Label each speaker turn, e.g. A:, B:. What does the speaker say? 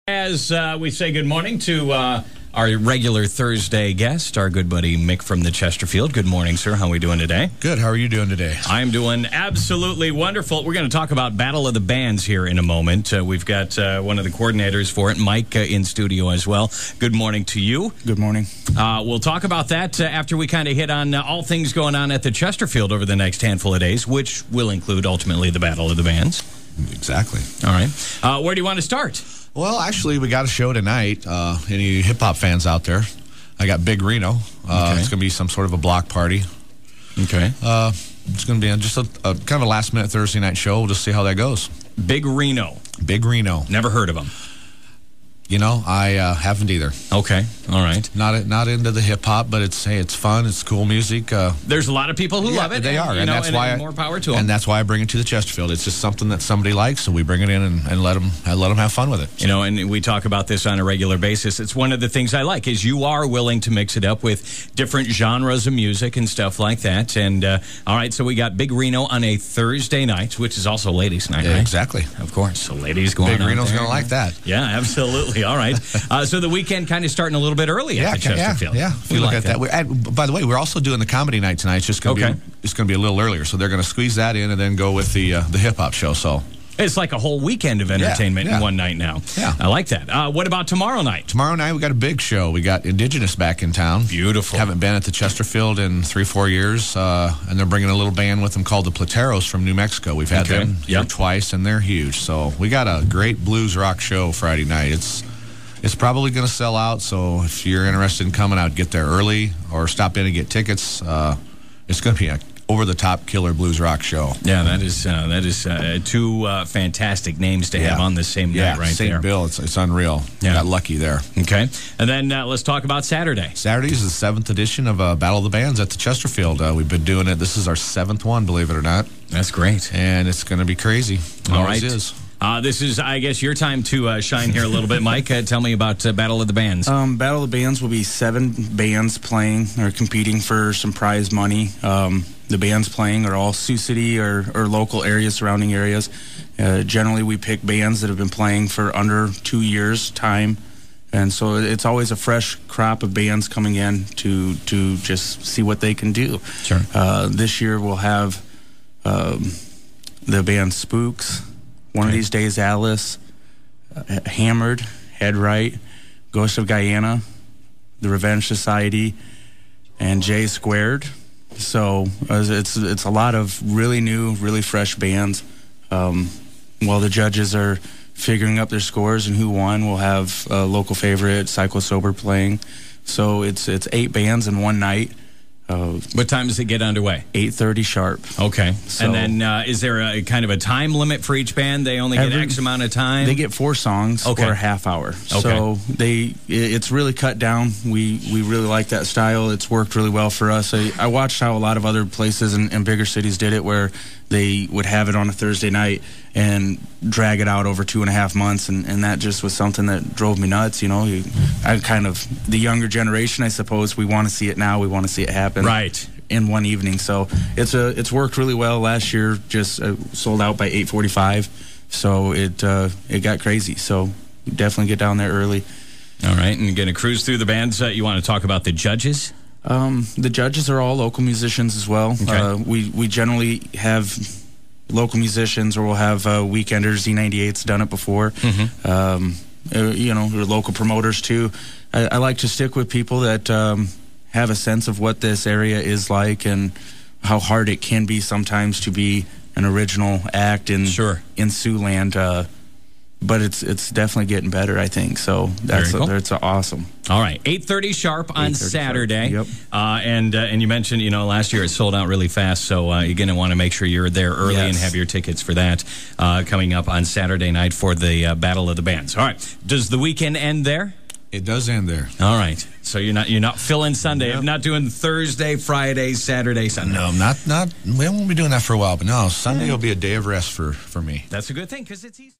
A: As we say good morning to our regular Thursday guest, our good buddy Mick from the Chesterfield. Good morning, sir. How are we doing today?
B: Good. How are you doing today?
A: I'm doing absolutely wonderful. We're going to talk about Battle of the Bands here in a moment. We've got one of the coordinators for it, Mike, in studio as well. Good morning to you.
C: Good morning.
A: We'll talk about that after we kind of hit on all things going on at the Chesterfield over the next handful of days, which will include ultimately the Battle of the Bands.
B: Exactly.
A: All right. Where do you want to start?
B: Well, actually, we got a show tonight. Any hip-hop fans out there? I got Big Reno.
A: Okay.
B: It's going to be some sort of a block party.
A: Okay.
B: It's going to be just a kind of a last-minute Thursday night show. We'll just see how that goes.
A: Big Reno.
B: Big Reno.
A: Never heard of them.
B: You know, I haven't either.
A: Okay, all right.
B: Not into the hip hop, but it's fun. It's cool music.
A: There's a lot of people who love it.
B: They are,
A: and that's why
B: and
A: more power to them.
B: And that's why I bring it to the Chesterfield. It's just something that somebody likes, so we bring it in and let them have fun with it.
A: You know, and we talk about this on a regular basis. It's one of the things I like is you are willing to mix it up with different genres of music and stuff like that. And all right, so we got Big Reno on a Thursday night, which is also ladies' night, right?
B: Exactly.
A: Of course. So ladies going.
B: Big Reno's going to like that.
A: Yeah, absolutely. All right. So the weekend kind of starting a little bit early at the Chesterfield.
B: Yeah. We look at that. By the way, we're also doing the comedy night tonight. It's just going to be a little earlier, so they're going to squeeze that in and then go with the hip hop show. So
A: it's like a whole weekend of entertainment in one night now.
B: Yeah.
A: I like that. What about tomorrow night?
B: Tomorrow night we got a big show. We got Indigenous back in town.
A: Beautiful.
B: Haven't been at the Chesterfield in 3-4 years, and they're bringing a little band with them called the Plateros from New Mexico. We've had them here twice, and they're huge. So we got a great blues rock show Friday night. It's probably going to sell out, so if you're interested in coming out, get there early or stop in and get tickets. It's going to be a over-the-top killer blues rock show.
A: Yeah, that is two fantastic names to have on the same night right
B: same
A: there.
B: bill. It's unreal.
A: Yeah.
B: Got lucky there.
A: Okay. And then let's talk about Saturday.
B: Saturday is the 7th edition of Battle of the Bands at the Chesterfield. We've been doing it. This is our 7th one, believe it or not.
A: That's great.
B: And it's going to be crazy.
A: All right.
B: It is.
A: This is, I guess, your time to shine here a little bit, Mike. Tell me about Battle of the Bands.
C: Battle of the Bands will be 7 bands playing or competing for some prize money. The bands playing are all Sioux City or local areas, surrounding areas. Generally, we pick bands that have been playing for under 2 years' time. And so it's always a fresh crop of bands coming in to just see what they can do.
A: Sure.
C: This year we'll have the band Spooks, One of These Days Alice, Hammered, Head Right, Ghost of Guyana, The Revenge Society, and J Squared. So it's a lot of really new, really fresh bands. While the judges are figuring up their scores and who won, we'll have a local favorite, Psycho Sober, playing. So it's 8 bands in one night.
A: What time does it get underway?
C: 8:30 sharp.
A: Okay.
C: So,
A: and then is there a kind of a time limit for each band? They only get X amount of time?
C: They get 4 songs for a half hour. So it's really cut down. We really like that style. It's worked really well for us. I watched how a lot of other places in bigger cities did it, where they would have it on a Thursday night and drag it out over 2.5 months, and that just was something that drove me nuts. You know, I kind of, the younger generation, I suppose, we want to see it now. We want to see it happen in one evening. So it's worked really well. Last year just sold out by 8:45, so it got crazy. So definitely get down there early.
A: All right, and you're going to cruise through the bands. You want to talk about the judges?
C: The judges are all local musicians as well.
A: Okay.
C: We generally have local musicians, or we'll have weekenders. Z98's done it before. You know, we're local promoters too. I like to stick with people that have a sense of what this area is like and how hard it can be sometimes to be an original act in Siouxland. But it's definitely getting better, I think. So that's awesome.
A: All right, 8:30 sharp on Saturday.
C: Yep.
A: And you mentioned, it sold out really fast. So you're going to want to make sure you're there early and have your tickets for that coming up on Saturday night for the Battle of the Bands. All right, does the weekend end there?
B: It does end there.
A: All right. So you're not filling Sunday. Yep. Not doing Thursday, Friday, Saturday, Sunday.
B: No, not. We won't be doing that for a while. But no, Sunday will be a day of rest for me.
A: That's a good thing because it's easy.